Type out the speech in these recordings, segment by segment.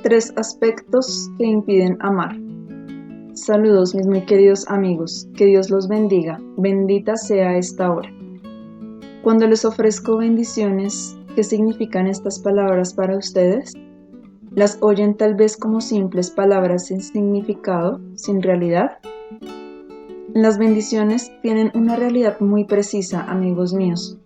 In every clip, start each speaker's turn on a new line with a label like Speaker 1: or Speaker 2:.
Speaker 1: Tres aspectos que impiden amar. Saludos mis muy queridos amigos, que Dios los bendiga, bendita sea esta hora. Cuando les ofrezco bendiciones, ¿qué significan estas palabras para ustedes? ¿Las oyen tal vez como simples palabras sin significado, sin realidad? Las bendiciones tienen una realidad muy precisa, amigos míos.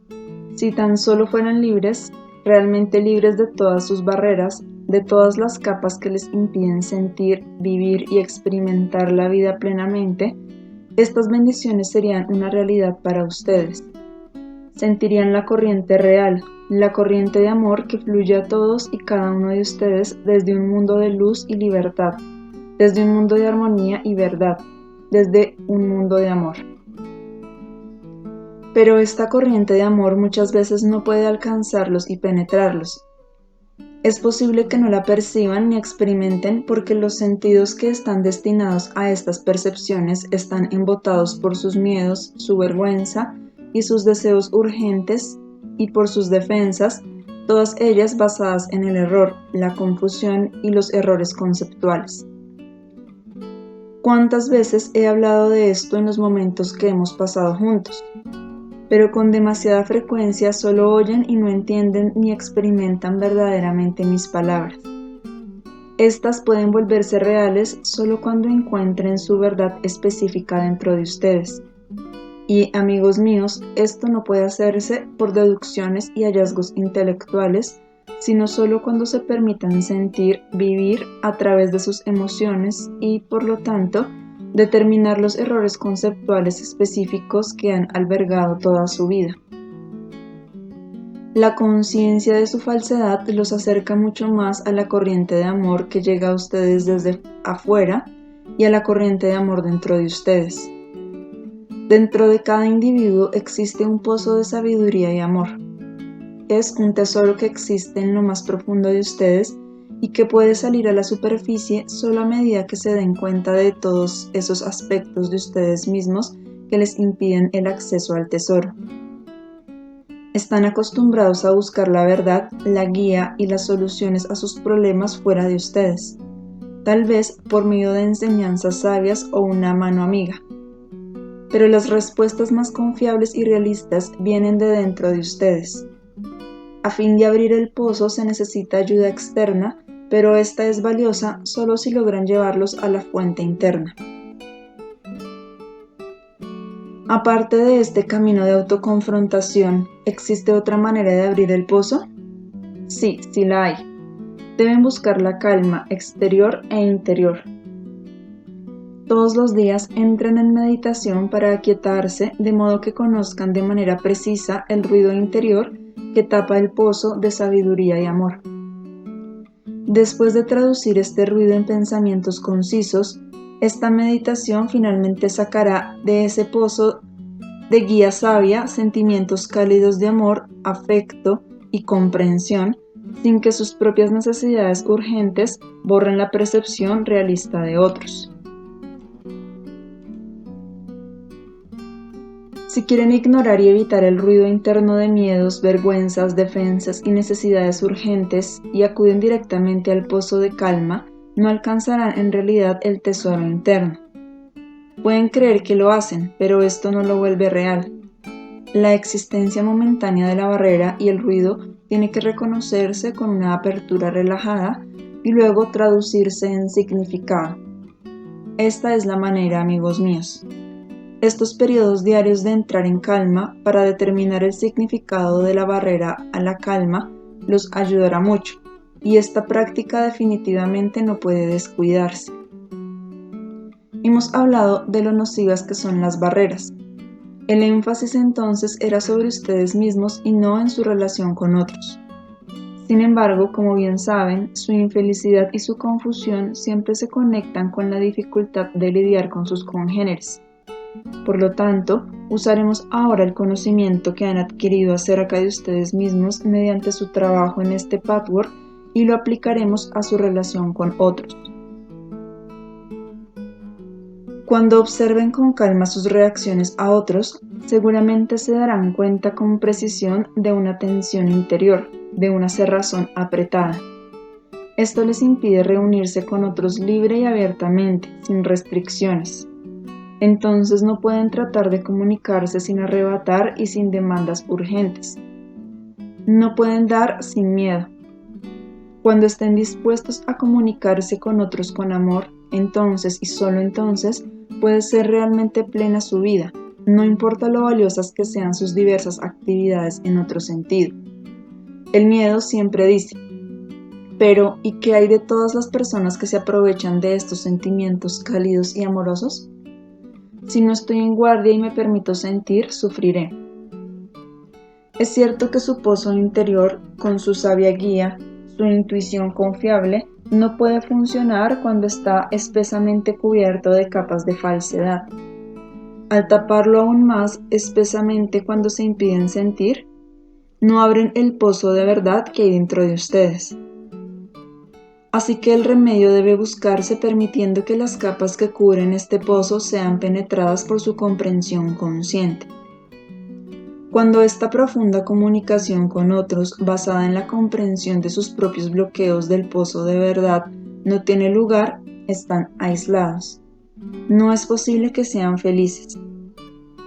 Speaker 1: Si tan solo fueran libres, realmente libres de todas sus barreras, de todas las capas que les impiden sentir, vivir y experimentar la vida plenamente, estas bendiciones serían una realidad para ustedes. Sentirían la corriente real, la corriente de amor que fluye a todos y cada uno de ustedes desde un mundo de luz y libertad, desde un mundo de armonía y verdad, desde un mundo de amor. Pero esta corriente de amor muchas veces no puede alcanzarlos y penetrarlos. Es posible que no la perciban ni experimenten porque los sentidos que están destinados a estas percepciones están embotados por sus miedos, su vergüenza y sus deseos urgentes y por sus defensas, todas ellas basadas en el error, la confusión y los errores conceptuales. ¿Cuántas veces he hablado de esto en los momentos que hemos pasado juntos? Pero con demasiada frecuencia solo oyen y no entienden ni experimentan verdaderamente mis palabras. Estas pueden volverse reales solo cuando encuentren su verdad específica dentro de ustedes. Y, amigos míos, esto no puede hacerse por deducciones y hallazgos intelectuales, sino solo cuando se permitan sentir, vivir a través de sus emociones y, por lo tanto, determinar los errores conceptuales específicos que han albergado toda su vida. La conciencia de su falsedad los acerca mucho más a la corriente de amor que llega a ustedes desde afuera y a la corriente de amor dentro de ustedes. Dentro de cada individuo existe un pozo de sabiduría y amor. Es un tesoro que existe en lo más profundo de ustedes y que puede salir a la superficie solo a medida que se den cuenta de todos esos aspectos de ustedes mismos que les impiden el acceso al tesoro. Están acostumbrados a buscar la verdad, la guía y las soluciones a sus problemas fuera de ustedes, tal vez por medio de enseñanzas sabias o una mano amiga. Pero las respuestas más confiables y realistas vienen de dentro de ustedes. A fin de abrir el pozo se necesita ayuda externa, pero esta es valiosa solo si logran llevarlos a la fuente interna. Aparte de este camino de autoconfrontación, ¿existe otra manera de abrir el pozo? Sí la hay. Deben buscar la calma exterior e interior. Todos los días entren en meditación para aquietarse de modo que conozcan de manera precisa el ruido interior que tapa el pozo de sabiduría y amor. Después de traducir este ruido en pensamientos concisos, esta meditación finalmente sacará de ese pozo de guía sabia sentimientos cálidos de amor, afecto y comprensión, sin que sus propias necesidades urgentes borren la percepción realista de otros. Si quieren ignorar y evitar el ruido interno de miedos, vergüenzas, defensas y necesidades urgentes y acuden directamente al pozo de calma, no alcanzarán en realidad el tesoro interno. Pueden creer que lo hacen, pero esto no lo vuelve real. La existencia momentánea de la barrera y el ruido tiene que reconocerse con una apertura relajada y luego traducirse en significado. Esta es la manera, amigos míos. Estos periodos diarios de entrar en calma para determinar el significado de la barrera a la calma los ayudará mucho, y esta práctica definitivamente no puede descuidarse. Hemos hablado de lo nocivas que son las barreras. El énfasis entonces era sobre ustedes mismos y no en su relación con otros. Sin embargo, como bien saben, su infelicidad y su confusión siempre se conectan con la dificultad de lidiar con sus congéneres. Por lo tanto, usaremos ahora el conocimiento que han adquirido acerca de ustedes mismos mediante su trabajo en este patchwork y lo aplicaremos a su relación con otros. Cuando observen con calma sus reacciones a otros, seguramente se darán cuenta con precisión de una tensión interior, de una cerrazón apretada. Esto les impide reunirse con otros libre y abiertamente, sin restricciones. Entonces no pueden tratar de comunicarse sin arrebatar y sin demandas urgentes. No pueden dar sin miedo. Cuando estén dispuestos a comunicarse con otros con amor, entonces y solo entonces puede ser realmente plena su vida, no importa lo valiosas que sean sus diversas actividades en otro sentido. El miedo siempre dice: pero ¿y qué hay de todas las personas que se aprovechan de estos sentimientos cálidos y amorosos? Si no estoy en guardia y me permito sentir, sufriré. Es cierto que su pozo interior, con su sabia guía, su intuición confiable, no puede funcionar cuando está espesamente cubierto de capas de falsedad. Al taparlo aún más espesamente cuando se impiden sentir, no abren el pozo de verdad que hay dentro de ustedes. Así que el remedio debe buscarse permitiendo que las capas que cubren este pozo sean penetradas por su comprensión consciente. Cuando esta profunda comunicación con otros, basada en la comprensión de sus propios bloqueos del pozo de verdad, no tiene lugar, están aislados. No es posible que sean felices.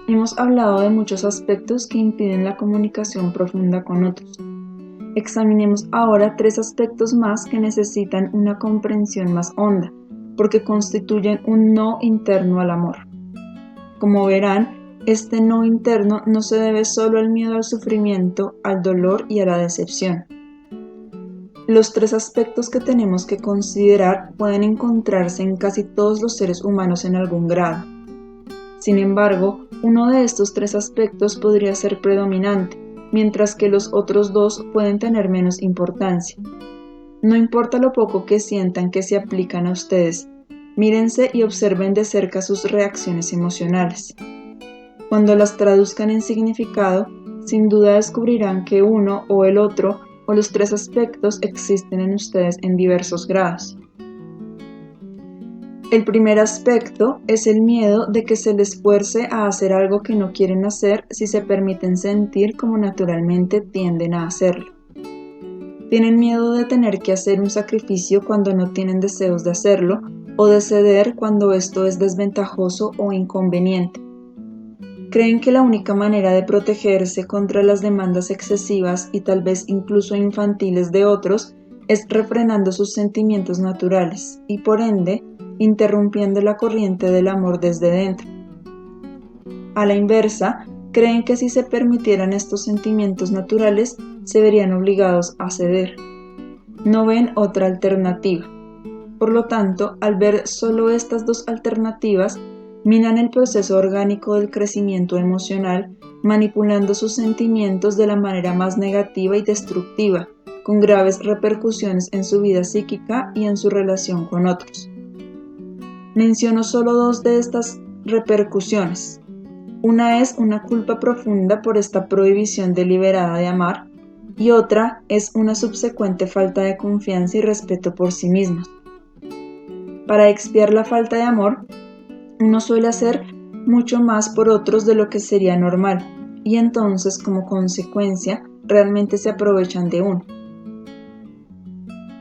Speaker 1: Hemos hablado de muchos aspectos que impiden la comunicación profunda con otros. Examinemos ahora 3 aspectos más que necesitan una comprensión más honda, porque constituyen un no interno al amor. Como verán, este no interno no se debe solo al miedo al sufrimiento, al dolor y a la decepción. Los 3 aspectos que tenemos que considerar pueden encontrarse en casi todos los seres humanos en algún grado. Sin embargo, uno de estos 3 aspectos podría ser predominante, mientras que los otros 2 pueden tener menos importancia. No importa lo poco que sientan que se aplican a ustedes, mírense y observen de cerca sus reacciones emocionales. Cuando las traduzcan en significado, sin duda descubrirán que uno o el otro o los 3 aspectos existen en ustedes en diversos grados. El primer aspecto es el miedo de que se les fuerce a hacer algo que no quieren hacer si se permiten sentir como naturalmente tienden a hacerlo. Tienen miedo de tener que hacer un sacrificio cuando no tienen deseos de hacerlo o de ceder cuando esto es desventajoso o inconveniente. Creen que la única manera de protegerse contra las demandas excesivas y tal vez incluso infantiles de otros es refrenando sus sentimientos naturales y por ende interrumpiendo la corriente del amor desde dentro. A la inversa, creen que si se permitieran estos sentimientos naturales, se verían obligados a ceder. No ven otra alternativa. Por lo tanto, al ver solo estas 2 alternativas, minan el proceso orgánico del crecimiento emocional, manipulando sus sentimientos de la manera más negativa y destructiva, con graves repercusiones en su vida psíquica y en su relación con otros. Menciono solo 2 de estas repercusiones. Una es una culpa profunda por esta prohibición deliberada de amar, y otra es una subsecuente falta de confianza y respeto por sí mismos. Para expiar la falta de amor, uno suele hacer mucho más por otros de lo que sería normal, y entonces, como consecuencia, realmente se aprovechan de uno.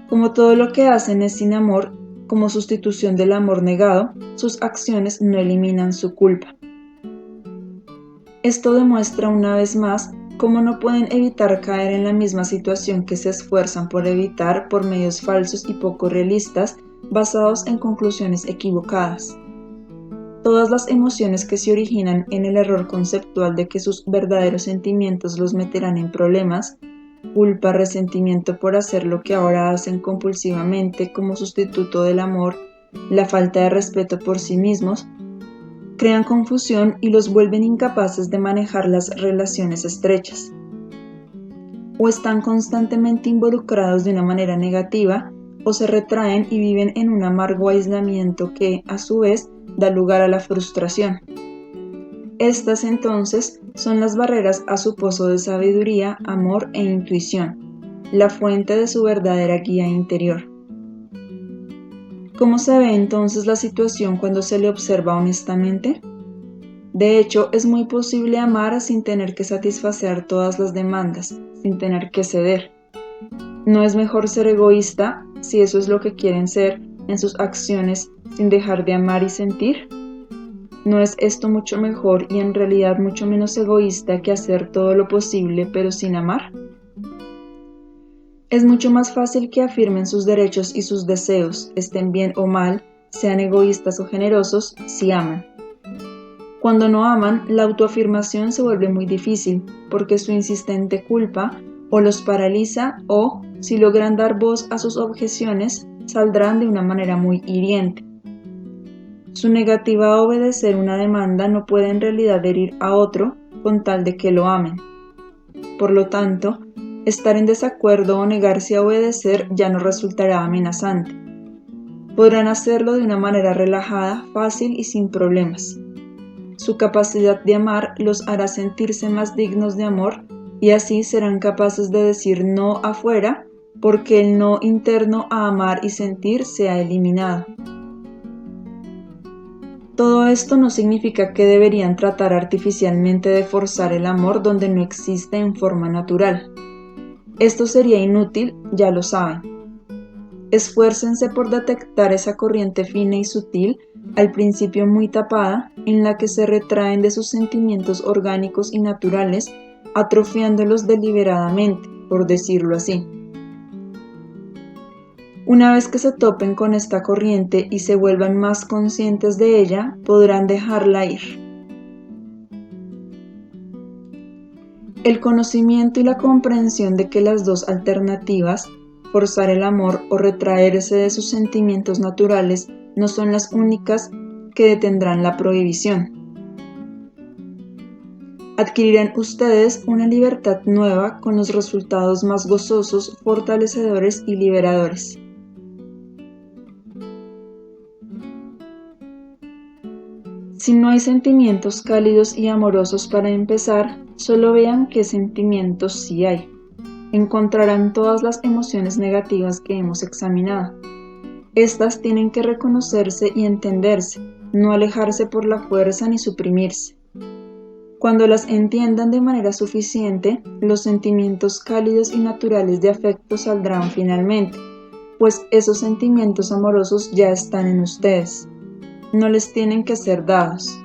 Speaker 1: Como todo lo que hacen es sin amor, como sustitución del amor negado, sus acciones no eliminan su culpa. Esto demuestra una vez más cómo no pueden evitar caer en la misma situación que se esfuerzan por evitar por medios falsos y poco realistas, basados en conclusiones equivocadas. Todas las emociones que se originan en el error conceptual de que sus verdaderos sentimientos los meterán en problemas, culpa, resentimiento por hacer lo que ahora hacen compulsivamente como sustituto del amor, la falta de respeto por sí mismos, crean confusión y los vuelven incapaces de manejar las relaciones estrechas. O están constantemente involucrados de una manera negativa, o se retraen y viven en un amargo aislamiento que, a su vez, da lugar a la frustración. Estas entonces son las barreras a su pozo de sabiduría, amor e intuición, la fuente de su verdadera guía interior. ¿Cómo se ve entonces la situación cuando se le observa honestamente? De hecho, es muy posible amar sin tener que satisfacer todas las demandas, sin tener que ceder. ¿No es mejor ser egoísta, si eso es lo que quieren ser en sus acciones sin dejar de amar y sentir? ¿No es esto mucho mejor y en realidad mucho menos egoísta que hacer todo lo posible pero sin amar? Es mucho más fácil que afirmen sus derechos y sus deseos, estén bien o mal, sean egoístas o generosos, si aman. Cuando no aman, la autoafirmación se vuelve muy difícil, porque su insistente culpa o los paraliza o, si logran dar voz a sus objeciones, saldrán de una manera muy hiriente. Su negativa a obedecer una demanda no puede en realidad herir a otro con tal de que lo amen. Por lo tanto, estar en desacuerdo o negarse a obedecer ya no resultará amenazante. Podrán hacerlo de una manera relajada, fácil y sin problemas. Su capacidad de amar los hará sentirse más dignos de amor y así serán capaces de decir no afuera porque el no interno a amar y sentir se ha eliminado. Todo esto no significa que deberían tratar artificialmente de forzar el amor donde no existe en forma natural. Esto sería inútil, ya lo saben. Esfuércense por detectar esa corriente fina y sutil, al principio muy tapada, en la que se retraen de sus sentimientos orgánicos y naturales, atrofiándolos deliberadamente, por decirlo así. Una vez que se topen con esta corriente y se vuelvan más conscientes de ella, podrán dejarla ir. El conocimiento y la comprensión de que las dos alternativas, forzar el amor o retraerse de sus sentimientos naturales, no son las únicas que detendrán la prohibición. Adquirirán ustedes una libertad nueva con los resultados más gozosos, fortalecedores y liberadores. Si no hay sentimientos cálidos y amorosos para empezar, solo vean qué sentimientos sí hay. Encontrarán todas las emociones negativas que hemos examinado. Estas tienen que reconocerse y entenderse, no alejarse por la fuerza ni suprimirse. Cuando las entiendan de manera suficiente, los sentimientos cálidos y naturales de afecto saldrán finalmente, pues esos sentimientos amorosos ya están en ustedes. No les tienen que ser dados.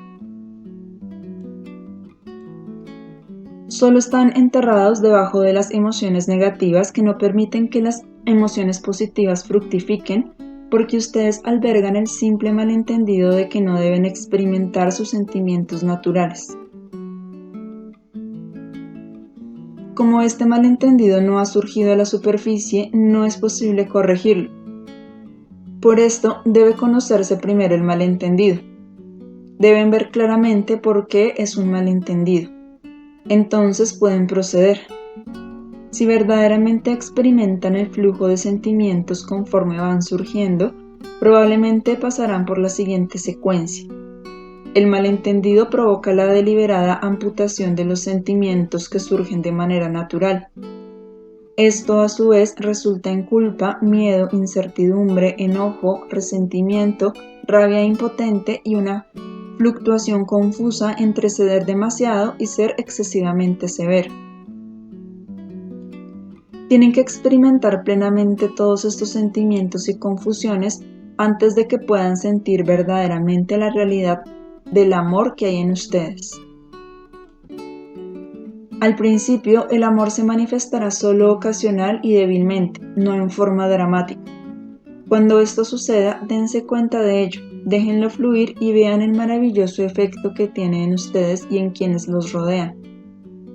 Speaker 1: Solo están enterrados debajo de las emociones negativas que no permiten que las emociones positivas fructifiquen, porque ustedes albergan el simple malentendido de que no deben experimentar sus sentimientos naturales. Como este malentendido no ha surgido a la superficie, no es posible corregirlo. Por esto debe conocerse primero el malentendido. Deben ver claramente por qué es un malentendido. Entonces pueden proceder. Si verdaderamente experimentan el flujo de sentimientos conforme van surgiendo, probablemente pasarán por la siguiente secuencia. El malentendido provoca la deliberada amputación de los sentimientos que surgen de manera natural. Esto a su vez resulta en culpa, miedo, incertidumbre, enojo, resentimiento, rabia impotente y una fluctuación confusa entre ceder demasiado y ser excesivamente severo. Tienen que experimentar plenamente todos estos sentimientos y confusiones antes de que puedan sentir verdaderamente la realidad del amor que hay en ustedes. Al principio, el amor se manifestará solo ocasional y débilmente, no en forma dramática. Cuando esto suceda, dense cuenta de ello, déjenlo fluir y vean el maravilloso efecto que tiene en ustedes y en quienes los rodean.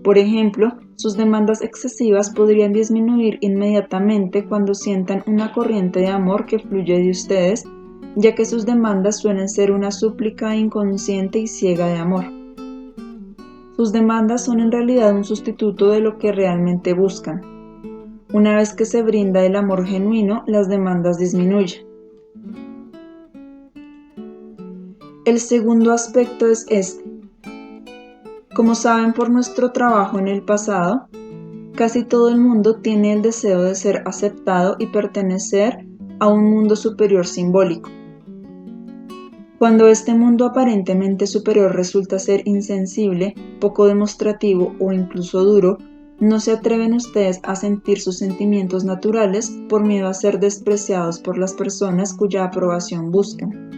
Speaker 1: Por ejemplo, sus demandas excesivas podrían disminuir inmediatamente cuando sientan una corriente de amor que fluye de ustedes, ya que sus demandas suelen ser una súplica inconsciente y ciega de amor. Sus demandas son en realidad un sustituto de lo que realmente buscan. Una vez que se brinda el amor genuino, las demandas disminuyen. El segundo aspecto es este. Como saben por nuestro trabajo en el pasado, casi todo el mundo tiene el deseo de ser aceptado y pertenecer a un mundo superior simbólico. Cuando este mundo aparentemente superior resulta ser insensible, poco demostrativo o incluso duro, No se atreven ustedes a sentir sus sentimientos naturales por miedo a ser despreciados por las personas cuya aprobación buscan.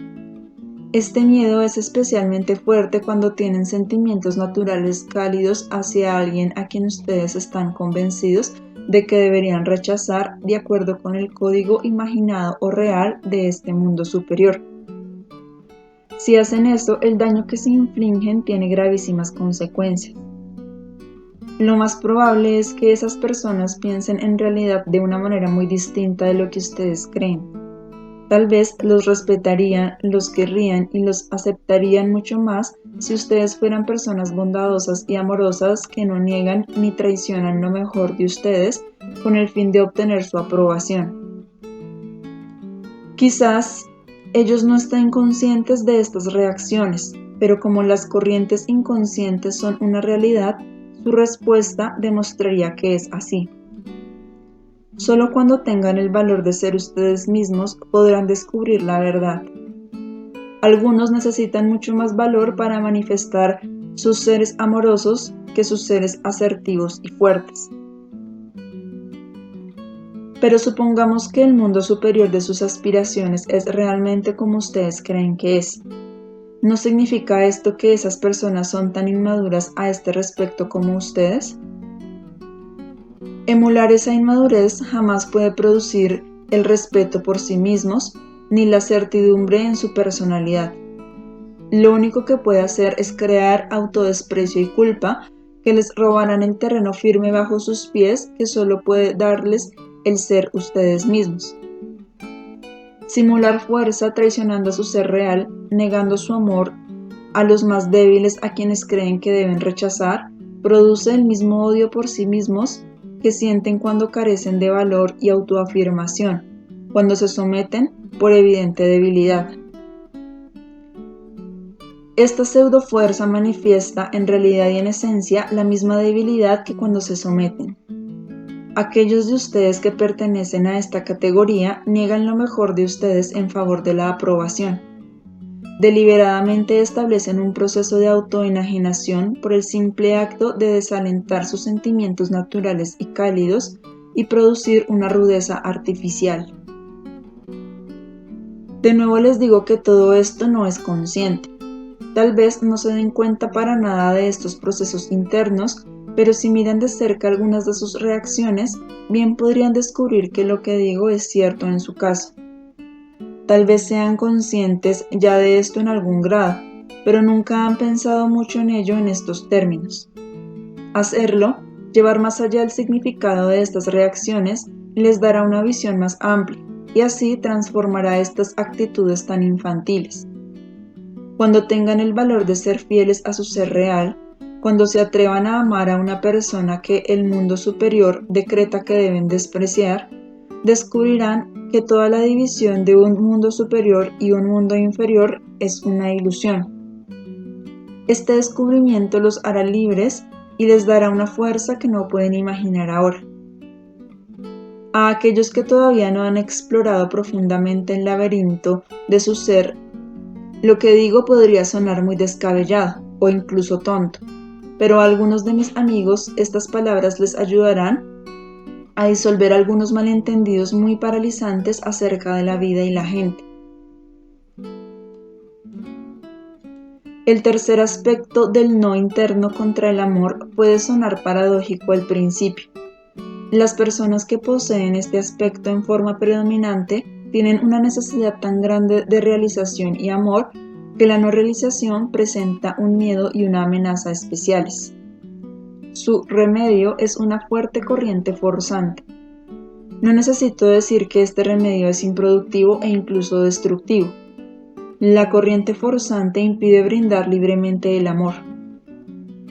Speaker 1: Este miedo es especialmente fuerte cuando tienen sentimientos naturales cálidos hacia alguien a quien ustedes están convencidos de que deberían rechazar de acuerdo con el código imaginado o real de este mundo superior. Si hacen esto, el daño que se infligen tiene gravísimas consecuencias. Lo más probable es que esas personas piensen en realidad de una manera muy distinta de lo que ustedes creen. Tal vez los respetarían, los querrían y los aceptarían mucho más si ustedes fueran personas bondadosas y amorosas que no niegan ni traicionan lo mejor de ustedes con el fin de obtener su aprobación. Quizás ellos no estén conscientes de estas reacciones, pero como las corrientes inconscientes son una realidad, su respuesta demostraría que es así. Solo cuando tengan el valor de ser ustedes mismos podrán descubrir la verdad. Algunos necesitan mucho más valor para manifestar sus seres amorosos que sus seres asertivos y fuertes. Pero supongamos que el mundo superior de sus aspiraciones es realmente como ustedes creen que es. ¿No significa esto que esas personas son tan inmaduras a este respecto como ustedes? Emular esa inmadurez jamás puede producir el respeto por sí mismos ni la certidumbre en su personalidad. Lo único que puede hacer es crear autodesprecio y culpa que les robarán el terreno firme bajo sus pies que solo puede darles el ser ustedes mismos. Simular fuerza traicionando a su ser real, negando su amor a los más débiles a quienes creen que deben rechazar, produce el mismo odio por sí mismos que sienten cuando carecen de valor y autoafirmación, cuando se someten por evidente debilidad. Esta pseudofuerza manifiesta en realidad y en esencia la misma debilidad que cuando se someten. Aquellos de ustedes que pertenecen a esta categoría niegan lo mejor de ustedes en favor de la aprobación. Deliberadamente establecen un proceso de autoenajenación por el simple acto de desalentar sus sentimientos naturales y cálidos y producir una rudeza artificial. De nuevo les digo que todo esto no es consciente. Tal vez no se den cuenta para nada de estos procesos internos, pero si miran de cerca algunas de sus reacciones, bien podrían descubrir que lo que digo es cierto en su caso. Tal vez sean conscientes ya de esto en algún grado, pero nunca han pensado mucho en ello en estos términos. Hacerlo, llevar más allá el significado de estas reacciones, les dará una visión más amplia y así transformará estas actitudes tan infantiles. Cuando tengan el valor de ser fieles a su ser real, cuando se atrevan a amar a una persona que el mundo superior decreta que deben despreciar, descubrirán que toda la división de un mundo superior y un mundo inferior es una ilusión. Este descubrimiento los hará libres y les dará una fuerza que no pueden imaginar ahora. A aquellos que todavía no han explorado profundamente el laberinto de su ser, lo que digo podría sonar muy descabellado o incluso tonto, pero a algunos de mis amigos estas palabras les ayudarán a disolver algunos malentendidos muy paralizantes acerca de la vida y la gente. El tercer aspecto del no interno contra el amor puede sonar paradójico al principio. Las personas que poseen este aspecto en forma predominante tienen una necesidad tan grande de realización y amor que la no realización presenta un miedo y una amenaza especiales. Su remedio es una fuerte corriente forzante. No necesito decir que este remedio es improductivo e incluso destructivo. La corriente forzante impide brindar libremente el amor.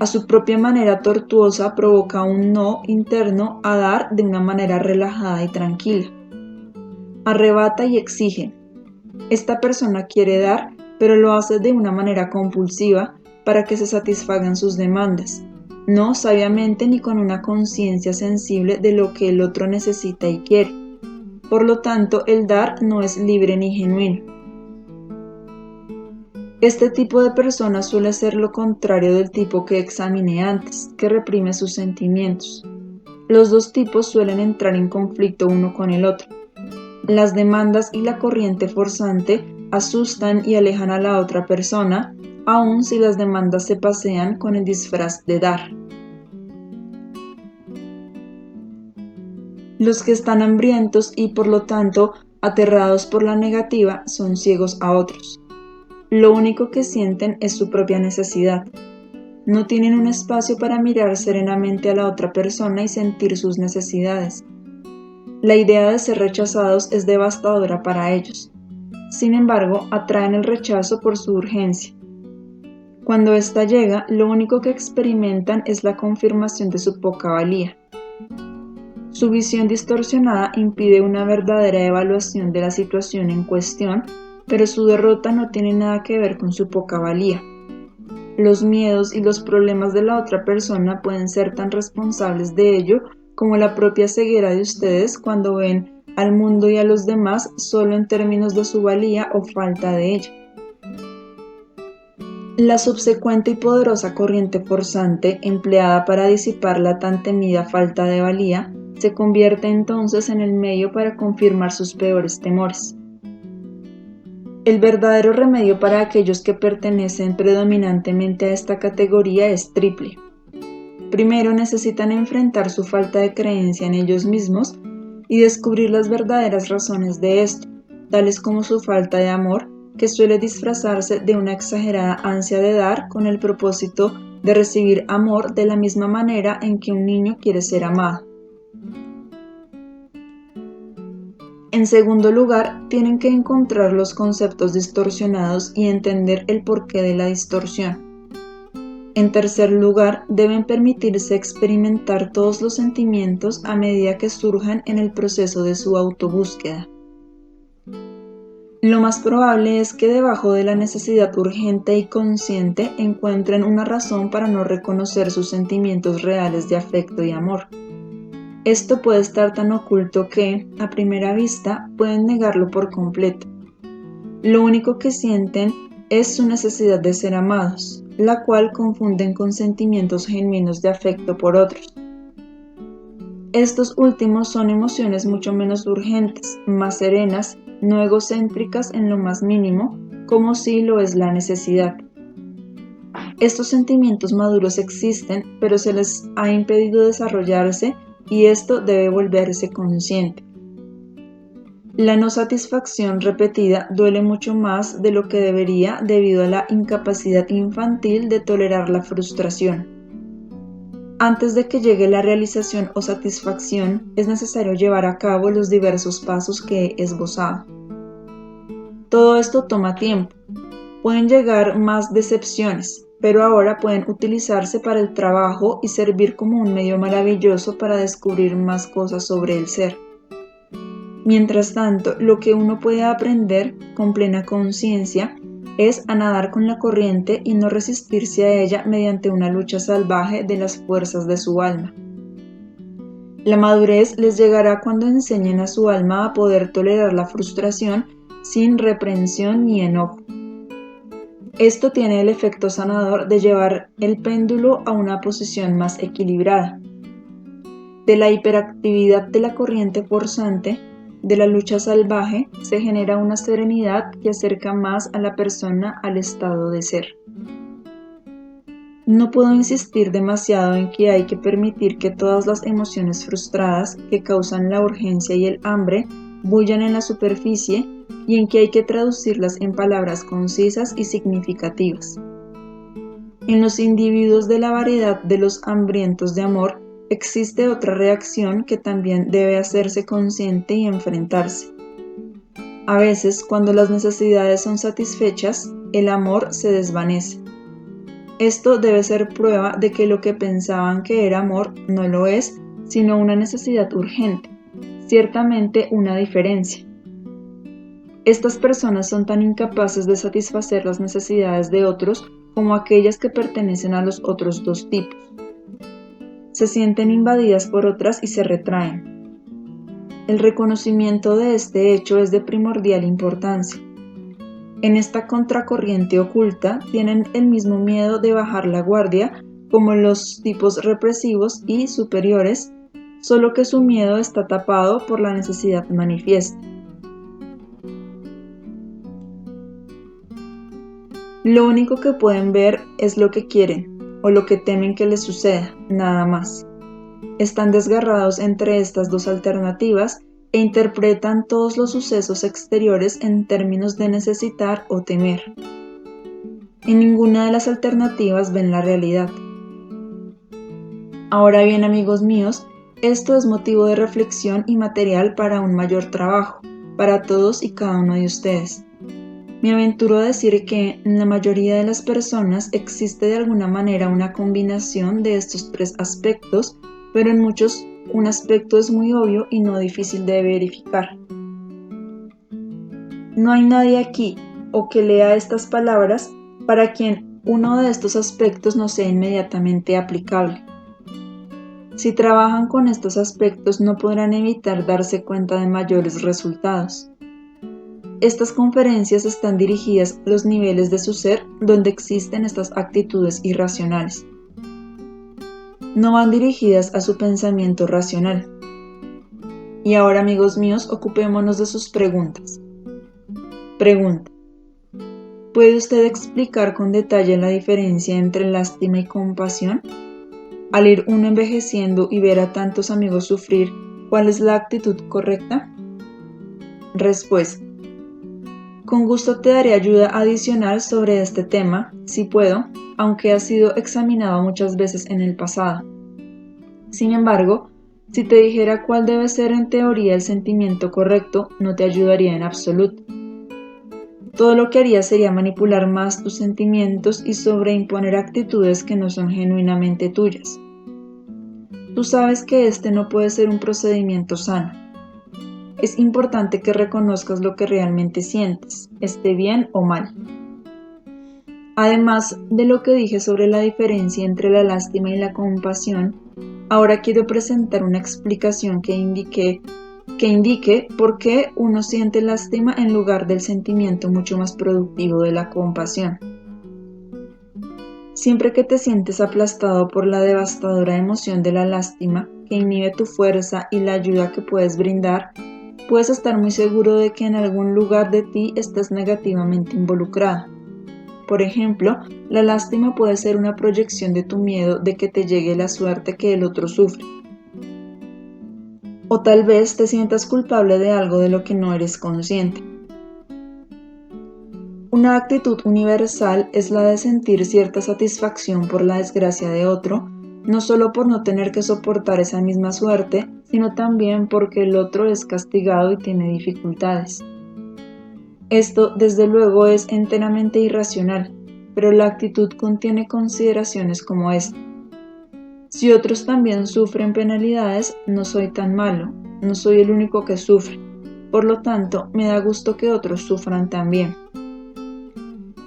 Speaker 1: A su propia manera tortuosa provoca un no interno a dar de una manera relajada y tranquila. Arrebata y exige. Esta persona quiere dar, pero lo hace de una manera compulsiva para que se satisfagan sus demandas, no sabiamente ni con una conciencia sensible de lo que el otro necesita y quiere. Por lo tanto, el dar no es libre ni genuino. Este tipo de persona suele ser lo contrario del tipo que examiné antes, que reprime sus sentimientos. Los dos tipos suelen entrar en conflicto uno con el otro. Las demandas y la corriente forzante asustan y alejan a la otra persona, aun si las demandas se pasean con el disfraz de dar. Los que están hambrientos y por lo tanto aterrados por la negativa son ciegos a otros. Lo único que sienten es su propia necesidad. No tienen un espacio para mirar serenamente a la otra persona y sentir sus necesidades. La idea de ser rechazados es devastadora para ellos. Sin embargo, atraen el rechazo por su urgencia. Cuando ésta llega, lo único que experimentan es la confirmación de su poca valía. Su visión distorsionada impide una verdadera evaluación de la situación en cuestión, pero su derrota no tiene nada que ver con su poca valía. Los miedos y los problemas de la otra persona pueden ser tan responsables de ello como la propia ceguera de ustedes cuando ven al mundo y a los demás solo en términos de su valía o falta de ella. La subsecuente y poderosa corriente forzante empleada para disipar la tan temida falta de valía se convierte entonces en el medio para confirmar sus peores temores. El verdadero remedio para aquellos que pertenecen predominantemente a esta categoría es triple. Primero, necesitan enfrentar su falta de creencia en ellos mismos y descubrir las verdaderas razones de esto, tales como su falta de amor, que suele disfrazarse de una exagerada ansia de dar con el propósito de recibir amor de la misma manera en que un niño quiere ser amado. En segundo lugar, tienen que encontrar los conceptos distorsionados y entender el porqué de la distorsión. En tercer lugar, deben permitirse experimentar todos los sentimientos a medida que surjan en el proceso de su autobúsqueda. Lo más probable es que debajo de la necesidad urgente y consciente encuentren una razón para no reconocer sus sentimientos reales de afecto y amor. Esto puede estar tan oculto que, a primera vista, pueden negarlo por completo. Lo único que sienten es su necesidad de ser amados, la cual confunden con sentimientos genuinos de afecto por otros. Estos últimos son emociones mucho menos urgentes, más serenas, no egocéntricas en lo más mínimo, como sí lo es la necesidad. Estos sentimientos maduros existen, pero se les ha impedido desarrollarse y esto debe volverse consciente. La no satisfacción repetida duele mucho más de lo que debería debido a la incapacidad infantil de tolerar la frustración. Antes de que llegue la realización o satisfacción, es necesario llevar a cabo los diversos pasos que he esbozado. Todo esto toma tiempo. Pueden llegar más decepciones, pero ahora pueden utilizarse para el trabajo y servir como un medio maravilloso para descubrir más cosas sobre el ser. Mientras tanto, lo que uno puede aprender con plena conciencia es a nadar con la corriente y no resistirse a ella mediante una lucha salvaje de las fuerzas de su alma. La madurez les llegará cuando enseñen a su alma a poder tolerar la frustración sin reprensión ni enojo. Esto tiene el efecto sanador de llevar el péndulo a una posición más equilibrada. De la hiperactividad de la corriente forzante, de la lucha salvaje, se genera una serenidad que acerca más a la persona al estado de ser. No puedo insistir demasiado en que hay que permitir que todas las emociones frustradas que causan la urgencia y el hambre bullan en la superficie y en que hay que traducirlas en palabras concisas y significativas. En los individuos de la variedad de los hambrientos de amor existe otra reacción que también debe hacerse consciente y enfrentarse. A veces, cuando las necesidades son satisfechas, el amor se desvanece. Esto debe ser prueba de que lo que pensaban que era amor no lo es, sino una necesidad urgente, ciertamente una diferencia. Estas personas son tan incapaces de satisfacer las necesidades de otros como aquellas que pertenecen a los otros dos tipos. Se sienten invadidas por otras y se retraen. El reconocimiento de este hecho es de primordial importancia. En esta contracorriente oculta tienen el mismo miedo de bajar la guardia como los tipos represivos y superiores solo que su miedo está tapado por la necesidad manifiesta. Lo único que pueden ver es lo que quieren o lo que temen que les suceda, nada más. Están desgarrados entre estas dos alternativas e interpretan todos los sucesos exteriores en términos de necesitar o temer. En ninguna de las alternativas ven la realidad. Ahora bien, amigos míos, esto es motivo de reflexión y material para un mayor trabajo, para todos y cada uno de ustedes. Me aventuro a decir que en la mayoría de las personas existe de alguna manera una combinación de estos tres aspectos, pero en muchos un aspecto es muy obvio y no difícil de verificar. No hay nadie aquí o que lea estas palabras para quien uno de estos aspectos no sea inmediatamente aplicable. Si trabajan con estos aspectos no podrán evitar darse cuenta de mayores resultados. Estas conferencias están dirigidas a los niveles de su ser donde existen estas actitudes irracionales. No van dirigidas a su pensamiento racional. Y ahora, amigos míos, ocupémonos de sus preguntas. Pregunta: ¿puede usted explicar con detalle la diferencia entre lástima y compasión? Al ir uno envejeciendo y ver a tantos amigos sufrir, ¿cuál es la actitud correcta? Respuesta: con gusto te daré ayuda adicional sobre este tema, si puedo, aunque ha sido examinado muchas veces en el pasado. Sin embargo, si te dijera cuál debe ser en teoría el sentimiento correcto, no te ayudaría en absoluto. Todo lo que haría sería manipular más tus sentimientos y sobreimponer actitudes que no son genuinamente tuyas. Tú sabes que este no puede ser un procedimiento sano. Es importante que reconozcas lo que realmente sientes, esté bien o mal. Además de lo que dije sobre la diferencia entre la lástima y la compasión, ahora quiero presentar una explicación que indique por qué uno siente lástima en lugar del sentimiento mucho más productivo de la compasión. Siempre que te sientes aplastado por la devastadora emoción de la lástima, que inhibe tu fuerza y la ayuda que puedes brindar, puedes estar muy seguro de que en algún lugar de ti estás negativamente involucrado. Por ejemplo, la lástima puede ser una proyección de tu miedo de que te llegue la suerte que el otro sufre. O tal vez te sientas culpable de algo de lo que no eres consciente. Una actitud universal es la de sentir cierta satisfacción por la desgracia de otro, no solo por no tener que soportar esa misma suerte, sino también porque el otro es castigado y tiene dificultades. Esto, desde luego, es enteramente irracional, pero la actitud contiene consideraciones como esta. Si otros también sufren penalidades, no soy tan malo, no soy el único que sufre, por lo tanto, me da gusto que otros sufran también.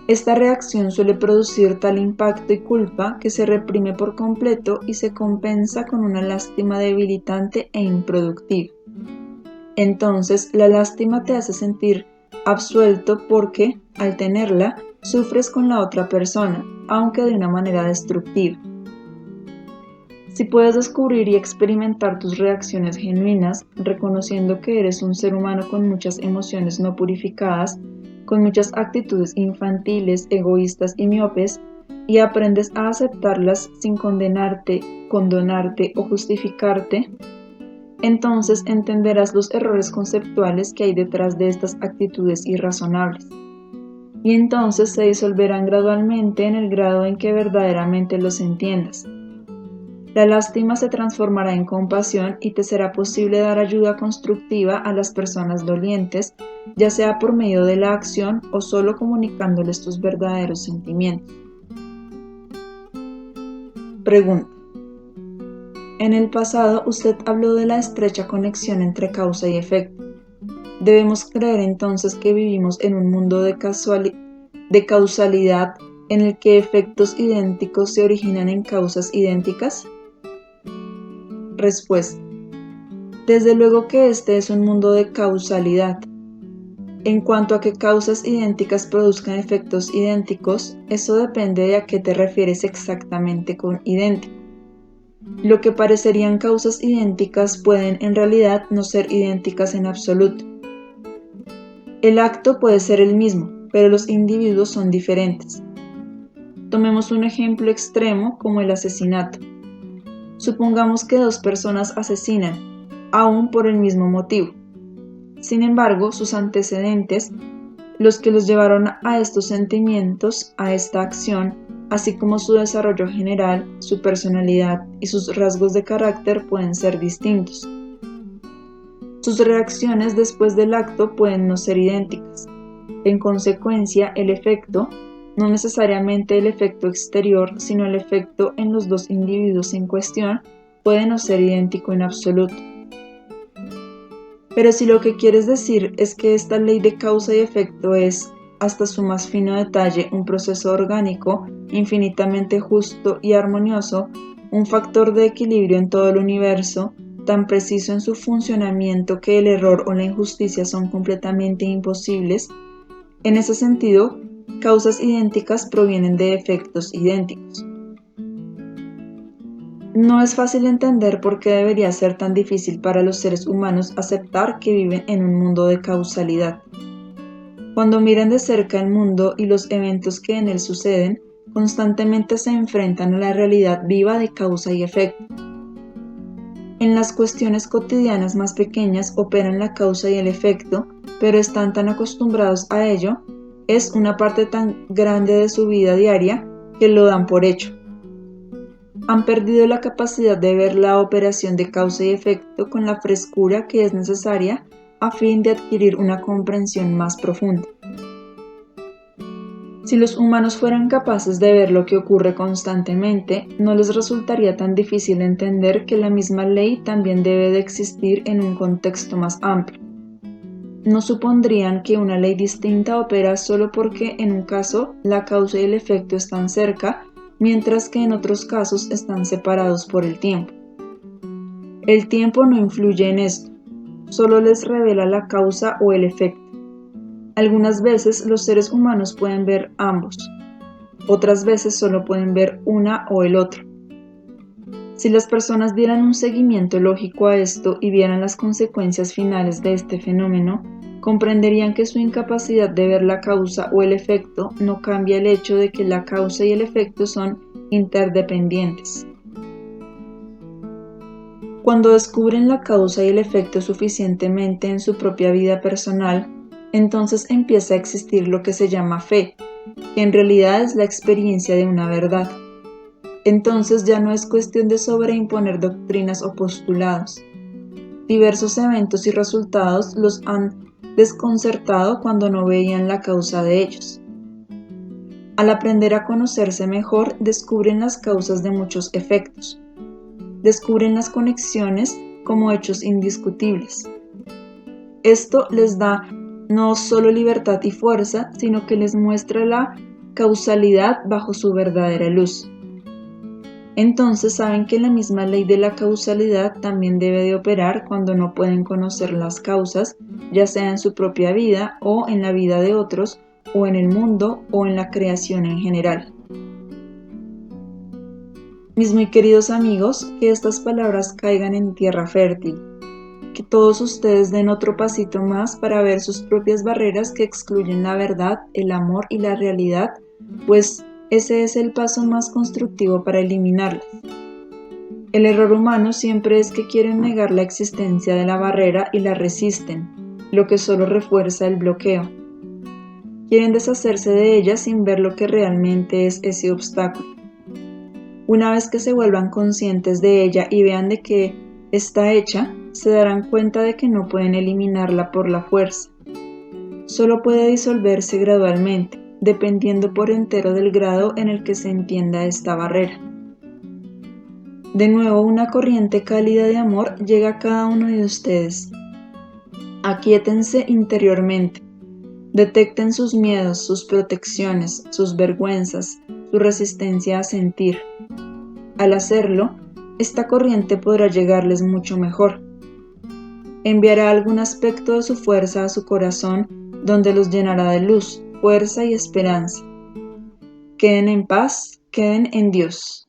Speaker 1: Esta reacción suele producir tal impacto y culpa que se reprime por completo y se compensa con una lástima debilitante e improductiva. Entonces, la lástima te hace sentir absuelto porque, al tenerla, sufres con la otra persona, aunque de una manera destructiva. Si puedes descubrir y experimentar tus reacciones genuinas, reconociendo que eres un ser humano con muchas emociones no purificadas, con muchas actitudes infantiles, egoístas y miopes, y aprendes a aceptarlas sin condenarte, condonarte o justificarte, entonces entenderás los errores conceptuales que hay detrás de estas actitudes irrazonables. Y entonces se disolverán gradualmente en el grado en que verdaderamente los entiendas. La lástima se transformará en compasión y te será posible dar ayuda constructiva a las personas dolientes, ya sea por medio de la acción o solo comunicándoles tus verdaderos sentimientos. Pregunta: en el pasado usted habló de la estrecha conexión entre causa y efecto. ¿Debemos creer entonces que vivimos en un mundo de causalidad en el que efectos idénticos se originan en causas idénticas? Respuesta: desde luego que este es un mundo de causalidad. En cuanto a que causas idénticas produzcan efectos idénticos, eso depende de a qué te refieres exactamente con idéntico. Lo que parecerían causas idénticas pueden en realidad no ser idénticas en absoluto. El acto puede ser el mismo, pero los individuos son diferentes. Tomemos un ejemplo extremo como el asesinato. Supongamos que dos personas asesinan, aún por el mismo motivo. Sin embargo, sus antecedentes, los que los llevaron a estos sentimientos, a esta acción, así como su desarrollo general, su personalidad y sus rasgos de carácter pueden ser distintos. Sus reacciones después del acto pueden no ser idénticas. En consecuencia, el efecto, no necesariamente el efecto exterior, sino el efecto en los dos individuos en cuestión, puede no ser idéntico en absoluto. Pero si lo que quieres decir es que esta ley de causa y efecto es, hasta su más fino detalle, un proceso orgánico, infinitamente justo y armonioso, un factor de equilibrio en todo el universo, tan preciso en su funcionamiento que el error o la injusticia son completamente imposibles, en ese sentido, causas idénticas provienen de efectos idénticos. No es fácil entender por qué debería ser tan difícil para los seres humanos aceptar que viven en un mundo de causalidad. Cuando miran de cerca el mundo y los eventos que en él suceden, constantemente se enfrentan a la realidad viva de causa y efecto. En las cuestiones cotidianas más pequeñas operan la causa y el efecto, pero están tan acostumbrados a ello, es una parte tan grande de su vida diaria que lo dan por hecho. Han perdido la capacidad de ver la operación de causa y efecto con la frescura que es necesaria a fin de adquirir una comprensión más profunda. Si los humanos fueran capaces de ver lo que ocurre constantemente, no les resultaría tan difícil entender que la misma ley también debe de existir en un contexto más amplio. No supondrían que una ley distinta opera solo porque en un caso la causa y el efecto están cerca, mientras que en otros casos están separados por el tiempo. El tiempo no influye en esto, solo les revela la causa o el efecto. Algunas veces los seres humanos pueden ver ambos, otras veces solo pueden ver una o el otro. Si las personas dieran un seguimiento lógico a esto y vieran las consecuencias finales de este fenómeno, comprenderían que su incapacidad de ver la causa o el efecto no cambia el hecho de que la causa y el efecto son interdependientes. Cuando descubren la causa y el efecto suficientemente en su propia vida personal, entonces empieza a existir lo que se llama fe, que en realidad es la experiencia de una verdad. Entonces ya no es cuestión de sobreimponer doctrinas o postulados. Diversos eventos y resultados los han desconcertado cuando no veían la causa de ellos. Al aprender a conocerse mejor, descubren las causas de muchos efectos. Descubren las conexiones como hechos indiscutibles. Esto les da no solo libertad y fuerza, sino que les muestra la causalidad bajo su verdadera luz. Entonces saben que la misma ley de la causalidad también debe de operar cuando no pueden conocer las causas, ya sea en su propia vida o en la vida de otros, o en el mundo o en la creación en general. Mis muy queridos amigos, que estas palabras caigan en tierra fértil. Que todos ustedes den otro pasito más para ver sus propias barreras que excluyen la verdad, el amor y la realidad, pues ese es el paso más constructivo para eliminarlas. El error humano siempre es que quieren negar la existencia de la barrera y la resisten, lo que solo refuerza el bloqueo. Quieren deshacerse de ella sin ver lo que realmente es ese obstáculo. Una vez que se vuelvan conscientes de ella y vean de qué está hecha, se darán cuenta de que no pueden eliminarla por la fuerza. Solo puede disolverse gradualmente, dependiendo por entero del grado en el que se entienda esta barrera. De nuevo, una corriente cálida de amor llega a cada uno de ustedes. Aquíétense interiormente. Detecten sus miedos, sus protecciones, sus vergüenzas, su resistencia a sentir. Al hacerlo, esta corriente podrá llegarles mucho mejor. Enviará algún aspecto de su fuerza a su corazón, donde los llenará de luz, fuerza y esperanza. Queden en paz, queden en Dios.